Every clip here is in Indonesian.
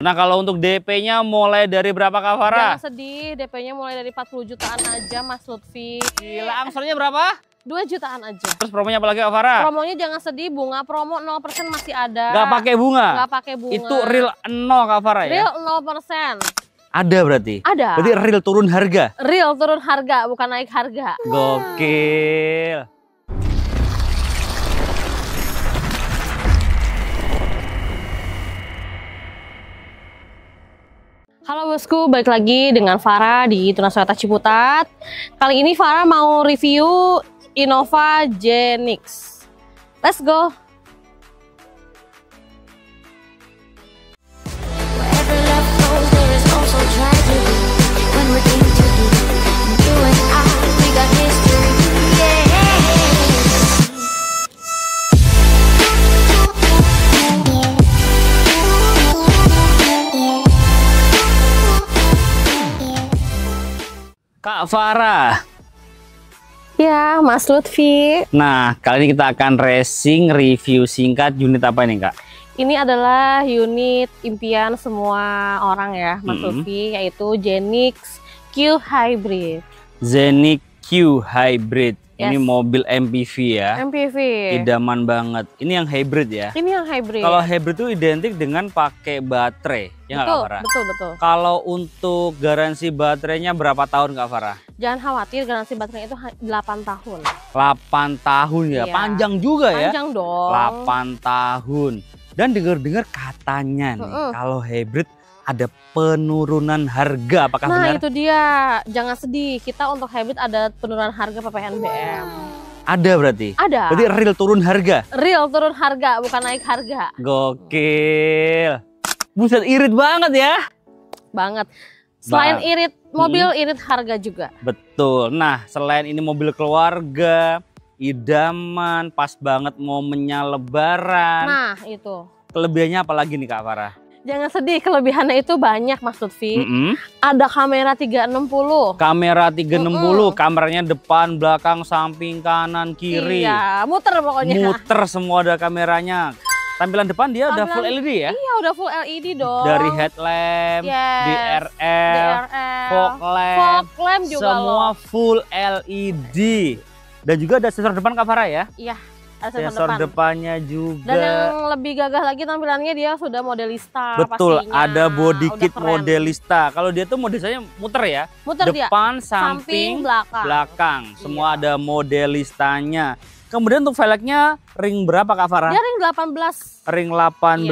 Nah, kalau untuk DP-nya mulai dari berapa Kak Farah? Jangan sedih, DP-nya mulai dari 40 jutaan aja Mas Lutfi. Gila, angsurnya berapa? 2 jutaan aja. Terus promonya apa lagi Kak Farah? Promonya jangan sedih, bunga promo 0% masih ada. Nggak pakai bunga? Nggak pakai bunga. Itu real 0 Kak Farah ya? Real 0%. Ada berarti? Ada. Berarti real turun harga? Real turun harga, bukan naik harga. Gokil. Halo bosku, balik lagi dengan Farah di Tunas Toyota Ciputat. Kali ini Farah mau review Innova Genix. Let's go. Kak Farah. Ya, Mas Lutfi. Nah, kali ini kita akan racing review singkat unit apa nih Kak? Ini adalah unit impian semua orang ya, Mas Lutfi, yaitu Genix Q Hybrid. Genix Q Hybrid. Yes. Ini mobil MPV ya. MPV. Idaman banget. Ini yang hybrid ya. Ini yang hybrid. Kalau hybrid itu identik dengan pakai baterai, ya nggak Kak Farah? Betul. Kalau untuk garansi baterainya berapa tahun Kak Farah? Jangan khawatir, garansi baterai itu 8 tahun. 8 tahun ya, Iya. panjang juga ya. Panjang dong. 8 tahun. Dan dengar-dengar katanya nih, kalau hybrid ada penurunan harga, apakah Nah benar? itu dia, jangan sedih, kita untuk hybrid ada penurunan harga PPNBM. Ada berarti? Ada. Berarti real turun harga? Real turun harga, bukan naik harga. Gokil. Buset, irit banget ya. Banget. Selain irit mobil, irit harga juga. Betul. Nah, selain ini mobil keluarga, idaman, pas banget momennya lebaran. Nah itu. Kelebihannya apa lagi nih Kak Farah? Jangan sedih, kelebihannya itu banyak Mas Lutfi. Ada kamera 360. Kamera 360, kameranya depan, belakang, samping, kanan, kiri. Iya, muter pokoknya. Muter semua ada kameranya. Tampilan depan dia udah full LED ya? Iya, udah full LED dong. Dari headlamp, Yes, DRL, fog lamp, juga semua loh. full LED. Dan juga ada sensor depan Kak Farah ya? Iya, ada Sensor depannya juga. Dan yang lebih gagah lagi tampilannya, dia sudah modelista. Betul, pastinya. ada body Udah kit keren. modelista. Kalau dia tuh modelistanya muter ya. Muter dia. Depan, samping, belakang. Semua ada modelistanya. Kemudian untuk velgnya ring berapa Kak Farah? Dia ring 18. Ring 18,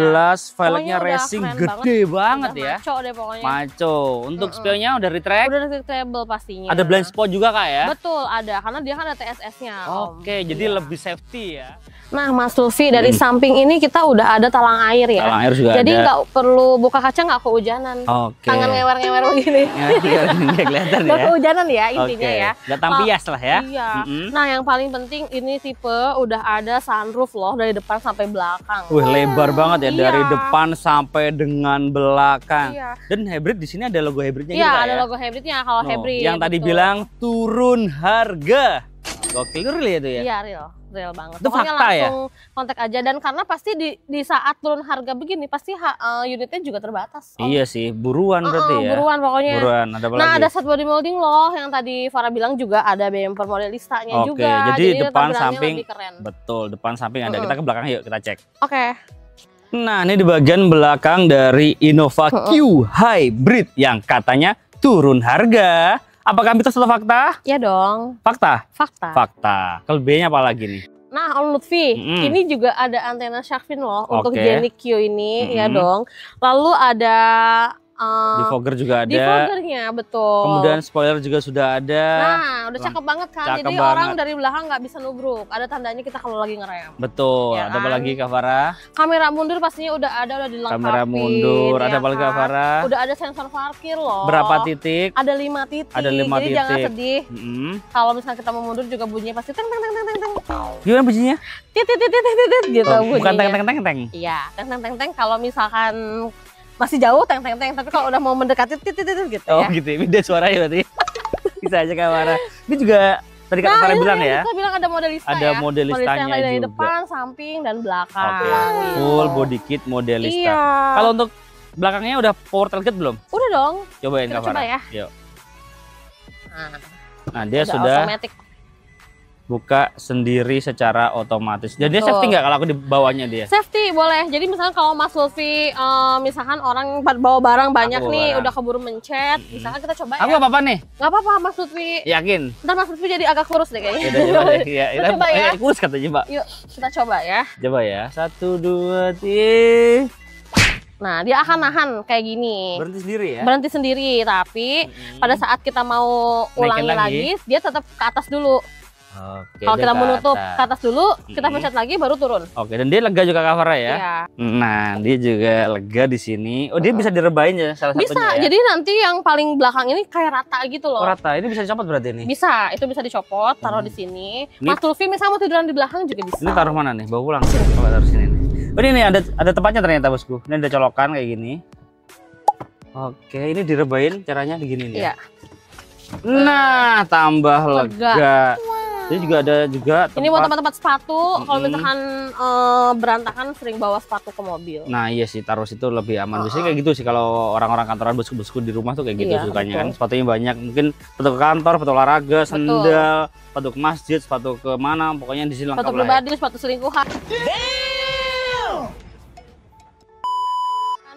velgnya Pokoknya racing udah gede banget udah ya. Maco deh pokoknya. Maco. Untuk spionnya udah retract? Udah retractable pastinya. Ada blind spot juga Kak ya? Betul, ada. Karena dia kan ada TSS-nya. Oke, jadi lebih safety ya. Nah Mas Lutfi, dari samping ini kita udah ada talang air ya. Talang air juga jadi ada. nggak perlu buka kaca, nggak kehujanan. Oke. Tangan ngewer-ngewer begini. Nggak kelihatan Nggak ya. kehujanan ya intinya ya. Nggak tampias lah ya. Iya. Nah yang paling penting ini tipe udah ada sunroof loh dari depan sampai belakang. Wih, lebar banget ya, Iya. dari depan sampai dengan belakang. Iya. Dan hybrid di sini ada logo hybridnya Iya, juga ya. ada logo hybridnya kalau hybrid. Yang tadi betul. bilang turun harga. Gokil, real ya itu ya? Iya, real banget. Itu Pokoknya fakta ya? langsung kontak aja, dan karena pasti di saat turun harga begini pasti unitnya juga terbatas. Iya sih, buruan berarti ya. Buruan pokoknya. Buruan, ada apa Nah, lagi? ada set body molding loh yang tadi Farah bilang, juga ada bumper modelistanya Oke, juga. jadi depan tampilannya samping lebih keren. betul, depan samping ada. Kita ke belakang yuk, kita cek. Oke. Nah, ini di bagian belakang dari Innova Q Hybrid yang katanya turun harga. Apakah mitos atau fakta? Iya dong. Fakta. Fakta. Fakta. Kelebihannya apa lagi nih? Nah, Om Lutfi, ini juga ada antena shark fin loh untuk Genix Q ini, ya dong. Lalu ada Defogger juga ada. defoggernya, betul. Kemudian spoiler juga sudah ada. Nah, udah cakep banget kan. Cakep Jadi banget. orang dari belakang nggak bisa nubruk. Ada tandanya kita kalau lagi ngerem. Betul. Ya Ada apa kan? lagi Kak Farah? Kamera mundur pastinya udah ada, udah dilengkapi. Kamera mundur. Ada apa lagi Kak Farah? Udah ada sensor parkir loh. Berapa titik? Ada 5 titik. Ada 5 Jadi titik. jangan sedih. Kalau misalnya kita mau mundur juga bunyinya pasti teng teng teng teng teng. Gimana bunyinya? Tit gitu bunyinya. Bukan teng teng teng teng. Iya, teng teng teng teng kalau misalkan masih jauh teng teng teng, tapi kalau udah mau mendekati tit gitu Oh ya. gitu, beda suaranya berarti. Bisa aja Kak Farah. Ini juga tadi Kak Farah bilang ya. Kita bilang ada modelista Ada ya. modelistanya yang dari juga. depan, samping, dan belakang. Oke, full body kit modelista. Iya. Kalau untuk belakangnya udah power tailgate belum? Udah dong. Cobain Kita Kak Farah. coba ya. Yuk. Nah, Nah, dia udah sudah otomatis. buka sendiri secara otomatis. Jadi dia Betul. safety nggak kalau aku di bawahnya dia? Safety boleh. Jadi misalnya kalau Mas Lutfi, misalkan orang bawa barang banyak Aku bawa nih, barang. udah keburu mencet, misalkan kita coba Aku ya. apa-apa nih? Nggak apa-apa Mas Lutfi. Yakin? Ntar Mas Lutfi jadi agak kurus deh kayaknya. Udah coba deh. Iya, Kita coba ya. kurus katanya, Mbak. Yuk kita coba ya. Coba ya. 1, 2, 3. Nah dia akan nahan kayak gini. Berhenti sendiri ya? Berhenti sendiri, tapi pada saat kita mau Naikin ulangi lagi, dia tetap ke atas dulu. Oke. Kalau dia kita ke menutup atas. ke atas dulu, kita pencet lagi baru turun. Oke, dan dia lega juga Kak Farah ya? Iya. Nah, dia juga lega di sini. Oh, dia bisa direbain ya salah Bisa, satunya ya? jadi nanti yang paling belakang ini kayak rata gitu Oh, loh. rata. Ini bisa dicopot berarti nih? Bisa, itu bisa dicopot, taruh di sini. Ini- Mas Lutfi misalnya mau tiduran di belakang juga bisa. Ini taruh mana nih? Bawa pulang. Coba taruh sini nih. Oh, ini nih ada tempatnya ternyata bosku. Ini ada colokan kayak gini. Oke, ini direbain caranya begini nih. Iya. Nah, tambah Lega. lega. Ini juga ada juga tempat. Ini buat tempat-tempat sepatu, kalau Mm-mm. misalkan berantakan sering bawa sepatu ke mobil. Nah, iya sih, taruh situ lebih aman. Biasanya kayak gitu sih kalau orang-orang kantoran bosku-bosku di rumah tuh kayak gitu Iya, sukanya betul. kan. Sepatunya banyak, mungkin sepatu ke kantor, sepatu olahraga, sendal, sepatu ke masjid, sepatu ke mana, pokoknya di sini lengkap Sepatu lah. Ya. pribadi, sepatu selingkuhan.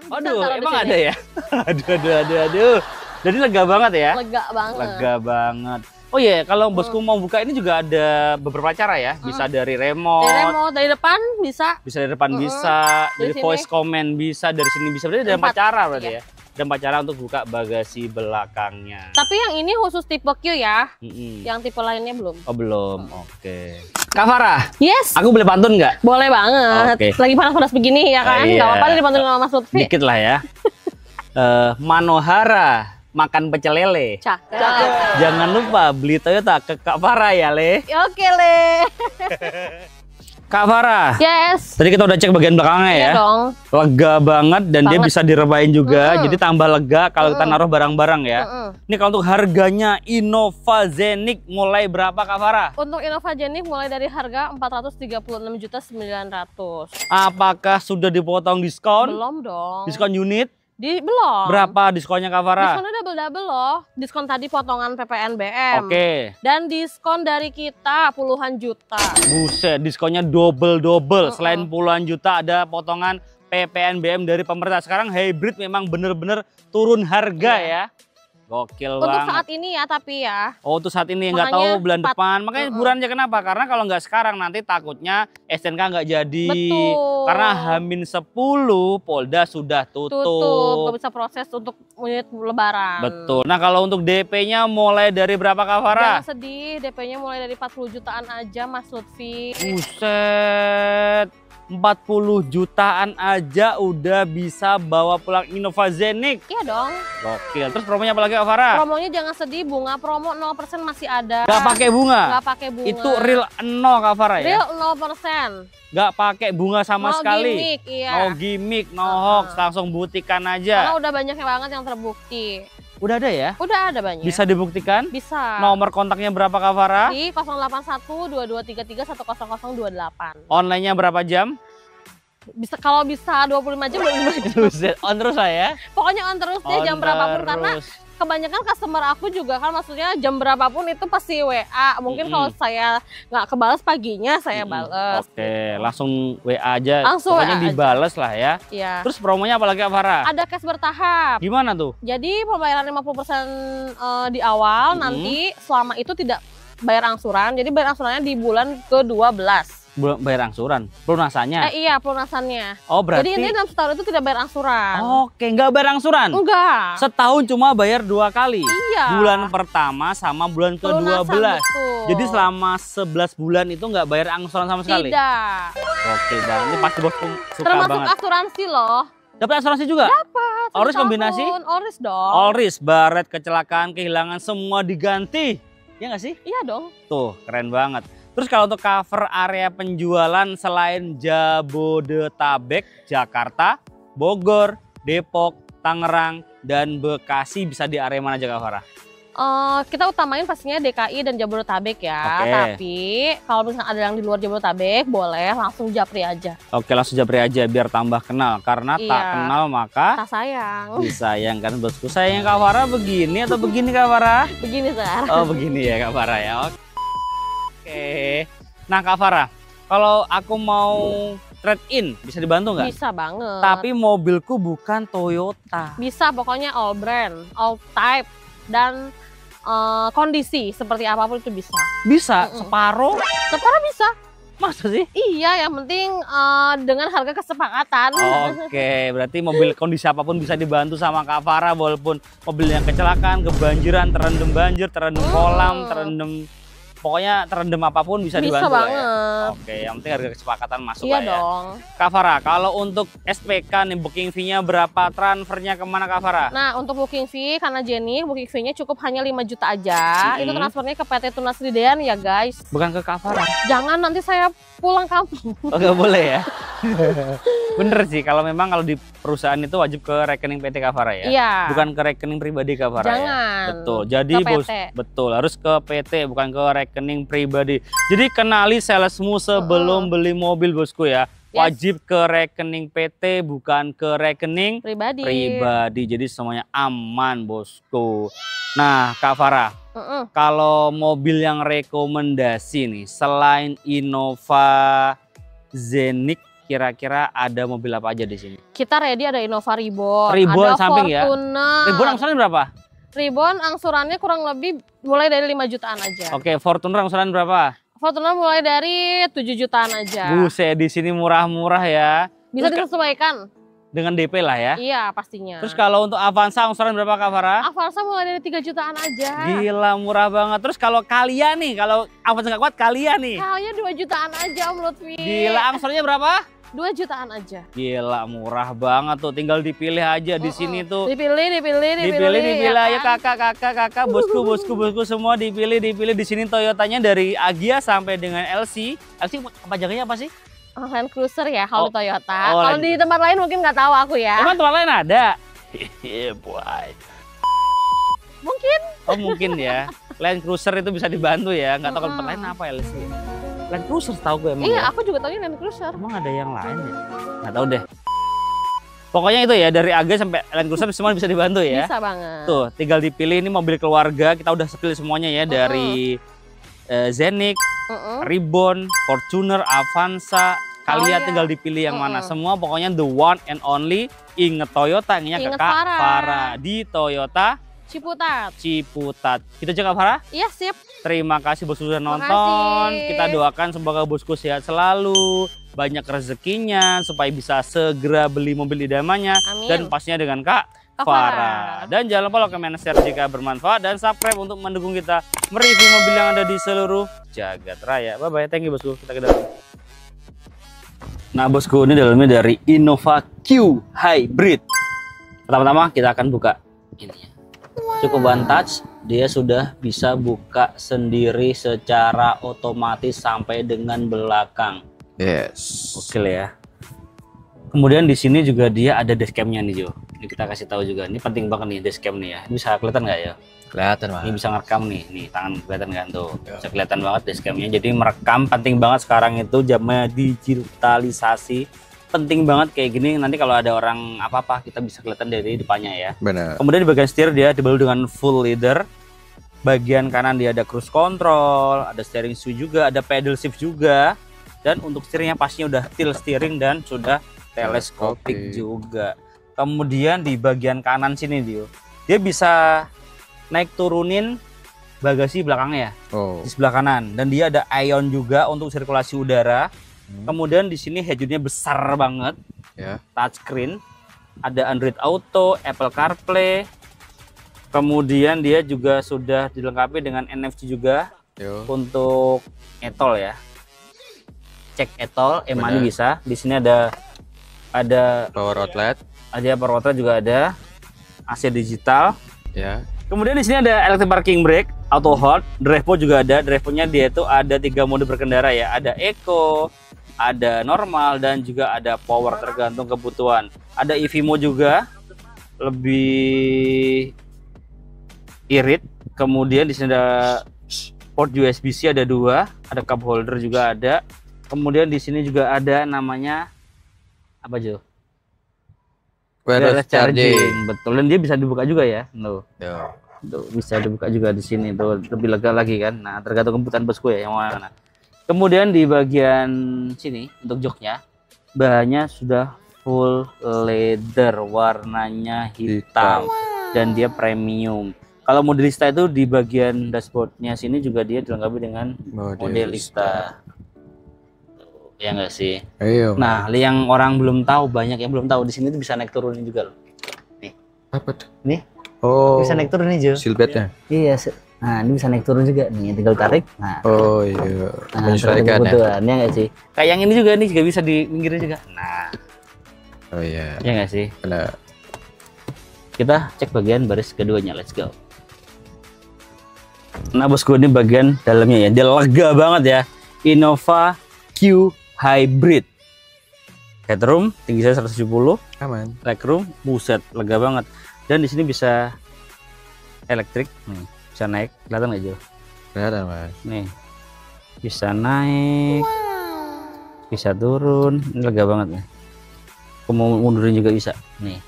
Bisa Aduh, taruh di emang sini. ada ya? Aduh. Jadi lega banget ya? Lega banget. Lega banget. Oh iya, kalau bosku mau buka ini juga ada beberapa cara ya. Bisa dari remote, Dari remote, dari depan bisa. bisa dari depan bisa, Dari dari sini. voice comment bisa, dari sini bisa. Berarti ada 4 Empat. cara berarti Iya. ya. Ada 4 cara untuk buka bagasi belakangnya. Tapi yang ini khusus tipe Q ya. Mm-mm. Yang tipe lainnya belum. Oh belum, oke. Kak Farah, Yes, aku boleh pantun nggak? boleh banget. Oke. Lagi panas-panas begini ya kan. Iya. Gak apa-apa nih dibantuin sama Mas Lutfi. Dikit lah ya. Manohara, makan pecel lele. Cakep. Jangan lupa beli Toyota ke Kak Farah ya, Le. Oke, Le. Kak Farah, Yes. tadi kita udah cek bagian belakangnya Iya ya. dong. Lega banget dan dia Banget. bisa direbain juga. Jadi tambah lega kalau kita Mm-mm. naruh barang-barang ya. Mm-mm. Ini kalau untuk harganya Innova Zenic mulai berapa Kak Farah? Untuk Innova Genik mulai dari harga 436.900.000. Apakah sudah dipotong diskon? Belum dong. Diskon unit? Belum. Berapa diskonnya Kak Farah? Diskonnya double-double loh. Diskon tadi potongan PPNBM. Oke. Dan diskon dari kita puluhan juta. Buset, diskonnya double-double. Selain puluhan juta ada potongan PPNBM dari pemerintah. Sekarang hybrid memang bener-bener turun harga ya. Gokil Untuk banget. saat ini ya, tapi ya. Oh, untuk saat ini nggak Makanya tahu bulan cepat. depan. Makanya burannya kenapa? Karena kalau nggak sekarang nanti takutnya STNK nggak jadi. Betul. Karena H-10 Polda sudah Tutup. tutup. Gak bisa proses untuk unit lebaran. Betul. Nah, kalau untuk DP-nya mulai dari berapa Kak Farah? Jangan sedih, DP-nya mulai dari 40 jutaan aja Mas Lutfi. Buset. 40 jutaan aja udah bisa bawa pulang Innova Zenic. Iya dong. Gokil. Terus promonya apa lagi Kak Farah? Promonya jangan sedih, bunga promo 0% masih ada. Gak pakai bunga. Nggak pakai bunga. Itu real 0 Kak Farah ya? Real 0%. Gak pakai bunga sama No sekali. gimmick, iya. No gimmick, no hoax, langsung buktikan Karena aja. udah banyak banget yang terbukti. Udah ada ya? Udah ada banyak. Bisa dibuktikan? Bisa. Nomor kontaknya berapa Kak Farah? Di 081-2233-10008. Online-nya berapa jam? Bisa kalau bisa 25 jam 25 jam. Buset, on terus saya. Pokoknya on terus deh jam On berapapun karena terus. kebanyakan customer aku juga kan maksudnya jam berapapun itu pasti WA. Mungkin kalau saya nggak kebales paginya saya bales. Oke, langsung WA aja. Langsung Pokoknya WA aja. dibales lah ya. Iya. Terus promonya apa lagi Kak Farah? Ada cash bertahap. Gimana tuh? Jadi pembayaran 50% di awal, nanti selama itu tidak bayar angsuran. Jadi bayar angsurannya di bulan ke-12. Bayar angsuran, pelunasannya. Iya, pelunasannya. Oh, berarti. Jadi intinya dalam setahun itu tidak bayar angsuran. Oke, nggak bayar angsuran. Enggak. Setahun cuma bayar 2 kali. Iya. Bulan pertama sama bulan Pelunasan, ke-12. betul. Jadi selama 11 bulan itu nggak bayar angsuran sama sekali. Tidak. Oke banget. Ini pasti bosku suka Termasuk banget. asuransi loh. Dapat asuransi juga? Dapat. Oris 1 tahun. kombinasi? Oris dong. Allris, baret, kecelakaan, kehilangan semua diganti. Ya nggak sih? Iya dong. Tuh, keren banget. Terus kalau untuk cover area penjualan selain Jabodetabek, Jakarta, Bogor, Depok, Tangerang, dan Bekasi bisa di area mana aja Kak Farah? Kita utamain pastinya DKI dan Jabodetabek ya. Oke. Tapi kalau misalnya ada yang di luar Jabodetabek, boleh langsung japri aja. Oke, langsung japri aja biar tambah kenal. Karena tak Iya. kenal maka Tak sayang. disayang kan bosku. Sayangnya Kak Farah begini atau begini Kak Farah? Begini Sar. Oh begini ya Kak Farah ya. Oke. Nah Kak Farah, kalau aku mau trade in bisa dibantu nggak? Bisa banget. Tapi mobilku bukan Toyota. Bisa pokoknya all brand, all type dan kondisi seperti apapun itu bisa. Bisa separuh? Separuh bisa. Masa sih? Iya, yang penting dengan harga kesepakatan. Oke, berarti mobil kondisi apapun bisa dibantu sama Kak Farah, walaupun mobil yang kecelakaan, kebanjiran, terendam banjir, terendam kolam, terendam, pokoknya terendam apapun bisa Bisa dibantu lah banget. ya. Oke, yang penting harga kesepakatan masuk Iya lah ya. dong. Kak Farah, kalau untuk SPK nih booking fee-nya berapa? Transfernya kemana Kak Farah? Nah, untuk booking fee karena Jenny booking fee-nya cukup hanya 5 juta aja. Itu transfernya ke PT Tunas Ridean ya, guys. Bukan ke Kak Farah. Jangan nanti saya pulang kampung. Oh, nggak boleh ya? Bener sih, kalau memang kalau di perusahaan itu wajib ke rekening PT Kak Farah ya? Iya. Bukan ke rekening pribadi Kak Farah ya? Jangan. Betul, jadi Ke bos, PT. betul harus ke PT bukan ke rekening pribadi. Jadi kenali salesmu sebelum beli mobil bosku ya. Yes. Wajib ke rekening PT bukan ke rekening Pribadi. pribadi. Jadi semuanya aman bosku. Nah Kak Farah, kalau mobil yang rekomendasi nih selain Innova, Zenik, kira-kira ada mobil apa aja di sini? Kita ready ada Innova Reborn, Reborn ada samping ya? Fortuner. Reborn angsuran berapa? Reborn angsurannya kurang lebih mulai dari 5 jutaan aja. Oke, Fortuner angsuran berapa? Fortuner mulai dari 7 jutaan aja. Buset, di sini murah-murah ya. Bisa Terus disesuaikan. dengan DP lah ya. Iya, pastinya. Terus kalau untuk Avanza angsuran berapa Kak Farah? Avanza mulai dari 3 jutaan aja. Gila murah banget. Terus kalau kalian nih, kalau Avanza nggak kuat kalian nih. Kalian 2 jutaan aja Om Lutfi. Gila angsurannya berapa? 2 jutaan aja. Gila murah banget tuh. Tinggal dipilih aja di sini tuh. Dipilih Dipilih ya ayo kan? kakak, bosku semua dipilih di sini Toyotanya dari Agya sampai dengan LC. LC pajangannya apa sih? Land Cruiser ya kalau Oh. di Toyota. Oh, Kalau Land di tempat lain mungkin nggak tahu aku ya. Emang tempat lain ada? Iya boy. Mungkin. Oh mungkin ya. Land Cruiser itu bisa dibantu ya. Nggak tahu kalau tempat lain apa LC. Land Cruiser tahu gue emang. Iya, ya. aku juga tahunya Land Cruiser. Emang ada yang lain ya? Nggak tahu deh. Pokoknya itu ya dari Agya sampai Land Cruiser semua bisa dibantu ya. Bisa banget. Tuh tinggal dipilih ini mobil keluarga. Kita udah sepilih semuanya ya dari Zenik, Reborn, Fortuner, Avanza. Kalian iya. tinggal dipilih yang mana. Semua pokoknya the one and only. Inget Toyota, ingetnya ke Inget Kak Farah. Farah di Toyota Ciputat. Ciputat. Gitu aja Kak Farah. Iya, sip. Terima kasih bosku sudah nonton. Makasih. Kita doakan semoga bosku sehat selalu, banyak rezekinya supaya bisa segera beli mobil idamannya. Amin. Dan pastinya dengan Kak Kak Farah. Farah. Dan jangan lupa like, comment, share jika bermanfaat dan subscribe untuk mendukung kita mereview mobil yang ada di seluruh jagat raya. Bye bye, thank you bosku. Kita ke dalam. Nah bosku, ini dalamnya dari Innova Q Hybrid. Pertama-tama kita akan buka ini ya. Cukup one touch, dia sudah bisa buka sendiri secara otomatis sampai dengan belakang. Yes. Oke ya. Kemudian di sini juga dia ada dashcamnya nih Jo. Ini kita kasih tahu juga. Ini penting banget nih dashcam nih ya. Ini bisa kelihatan nggak ya? Kelihatan Mas. Ini bisa ngerekam nih. Nih tangan kelihatan kan tuh. Bisa kelihatan banget dashcamnya. Jadi merekam penting banget sekarang itu zamannya digitalisasi. Penting banget kayak gini. Nanti kalau ada orang apa-apa kita bisa kelihatan dari depannya ya. Benar. Kemudian di bagian setir dia dibalut dengan full leather. Bagian kanan dia ada cruise control, ada steering wheel juga, ada pedal shift juga. Dan untuk setirnya pastinya udah tilt steering dan sudah teleskopik juga. Kemudian di bagian kanan sini dia bisa naik turunin bagasi belakangnya Oh. di sebelah kanan. Dan dia ada ion juga untuk sirkulasi udara. Kemudian di sini headunitnya besar banget. Ya. Touchscreen, ada Android Auto, Apple CarPlay. Kemudian dia juga sudah dilengkapi dengan NFC juga Yo. untuk e-tol ya. Cek e-tol, e-money Benar. bisa. Di sini ada Power outlet. power outlet juga ada. AC digital. Ya. Kemudian di sini ada electric parking brake, auto hold, drive mode juga ada. Drive mode-nya dia itu ada 3 mode berkendara ya. Ada eco, ada normal dan juga ada power tergantung kebutuhan. Ada EV mode juga, lebih irit Kemudian di sini ada port USB-C ada 2, ada cup holder juga ada. Kemudian di sini juga ada namanya apa Jo? Wireless charging. Betul, dan dia bisa dibuka juga ya. Ya. Tuh, bisa dibuka juga di sini tuh, lebih lega lagi kan. Nah, tergantung kebutuhan bosku ya yang mana. Kemudian di bagian sini untuk joknya bahannya sudah full leather, warnanya hitam dan dia premium. Kalau modelista itu di bagian dashboardnya sini juga dia dilengkapi dengan modelista. Ya enggak sih? Ayo. Nah, yang orang belum tahu, banyak yang belum tahu, di sini tuh bisa naik turunin juga loh. Nih. Apa tuh? Nih. Oh. Bisa naik turun nih, Jo. Silbetnya. Iya. Nah, ini bisa naik turun juga nih, tinggal tarik. Nah. Oh iya. Nah, menyesuaikan ya. Ya enggak sih? Kayak yang ini juga nih juga bisa di pinggirnya juga. Nah. Oh iya. Ya enggak sih? Benar. Kita cek bagian baris keduanya. Let's go. Nah, bosku, ini bagian dalamnya ya. Dia lega banget ya. Innova Q Hybrid. Headroom tinggi saya 170. Aman. Legroom buset lega banget. Dan di sini bisa elektrik. Bisa naik. Kelihatan nggak Jo? Kelihatan Mas. Nih. Bisa naik. Bisa turun. Ini lega banget nih. Mau mundurin juga bisa. Nih.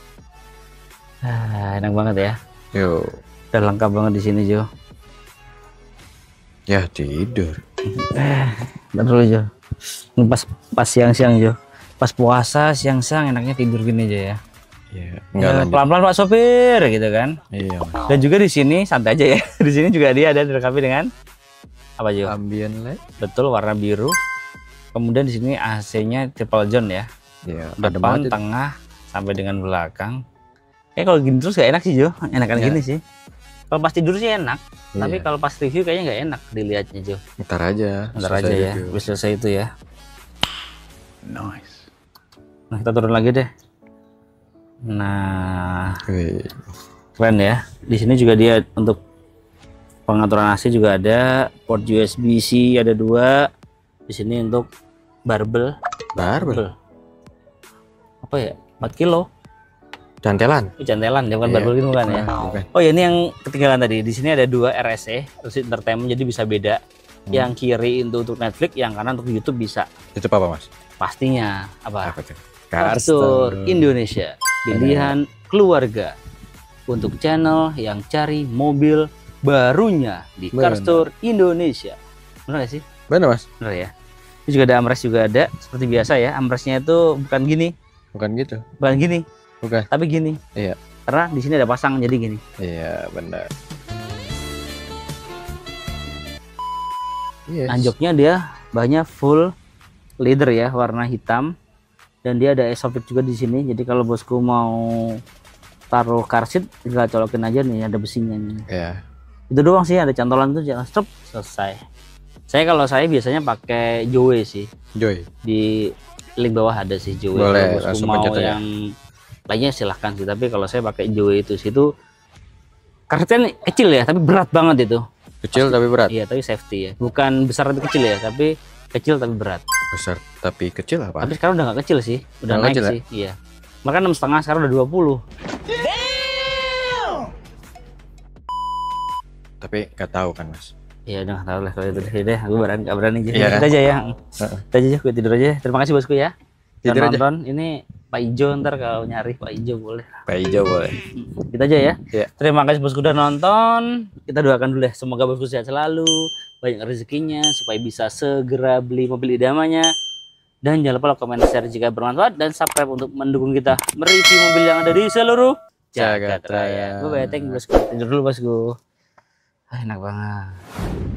Enak banget ya. Yo. Udah lengkap banget di sini Jo. Ya tidur. Ntar dulu Jo. Ini pas siang-siang Jo. Pas puasa siang-siang enaknya tidur gini aja ya. Iya. Ya, pelan-pelan Pak sopir gitu kan. Iya. Dan juga di sini santai aja ya. Di sini juga dia ada dilengkapi dengan apa Jo? Ambient light. Betul, warna biru. Kemudian di sini AC-nya triple zone ya. Iya. Depan, tengah, sampai dengan belakang. Kalau gini terus gak enak sih Jo. Enakan gini sih. Kalau pas tidur sih enak. Iya. Tapi kalau pas review kayaknya nggak enak dilihatnya Jo. Ntar aja. Ntar aja ya. Review. Bisa selesai itu ya. Nice. Nah, kita turun lagi deh. Nah, Wih. keren ya. Di sini juga dia untuk pengaturan AC juga ada, port USB-C ada 2. Di sini untuk barbel. Apa ya? 4 kilo. Cantelan. Cantelan, bukan Iya. barbel gitu kan ya. Bukan. Oh ya, ini yang ketinggalan tadi. Di sini ada 2 RSE, terus entertainment jadi bisa beda. Yang kiri itu untuk Netflix, yang kanan untuk YouTube bisa. Itu apa Mas? Pastinya apa? Apa tuh? Carstur Indonesia, pilihan keluarga untuk channel yang cari mobil barunya di Benar. Carstur Indonesia. Benar gak sih? Benar Mas. Benar ya. Ini juga ada armrest juga ada, seperti biasa ya. Armrestnya itu bukan gini, Bukan gitu. bukan gini, Bukan. tapi gini. Iya. Karena di sini ada pasang jadi gini. Iya benar. Yes. Anjoknya dia bahannya full leather ya, warna hitam. Dan dia ada esopik juga di sini. Jadi kalau bosku mau taruh car seat, tinggal colokin aja nih, ada besinya nih. Iya. Itu doang sih, ada cantolan tuh, jangan stop, selesai. Kalau saya biasanya pakai Joe sih. Joy. Di link bawah ada sih Joe. Boleh, Kalau bosku langsung mau pencet aja. yang lainnya silahkan sih. Tapi kalau saya pakai Joe itu sih, itu karetnya kecil ya, tapi berat banget itu. Kecil tapi berat. Iya, tapi safety ya. Bukan besar tapi kecil ya, tapi kecil tapi berat. Besar tapi kecil apa? Tapi sekarang udah nggak kecil sih, udah Udah naik kecil ya? sih. Iya. Maka 6,5 sekarang udah 20. Tapi nggak tahu kan Mas. Iya udah nggak tahu lah kalau itu deh. Aku nggak berani aja. Iya kan? Kita aja ya. Heeh. Kita aja, gue tidur aja. Terima kasih bosku ya. Tidur Udah aja. nonton. Ini Pak Ijo, ntar kalau nyari Pak Ijo boleh. Pak hijau boleh. Kita aja ya. Iya. Terima kasih bosku udah nonton. Kita doakan dulu ya. Semoga bosku sehat selalu, banyak rezekinya, supaya bisa segera beli mobil idamannya. Dan jangan lupa like, komen, share jika bermanfaat, dan subscribe untuk mendukung kita mereview mobil yang ada di seluruh Jagat Jagat Raya. Raya. Bye bye, thank you bosku. Tidur dulu bosku. Enak banget.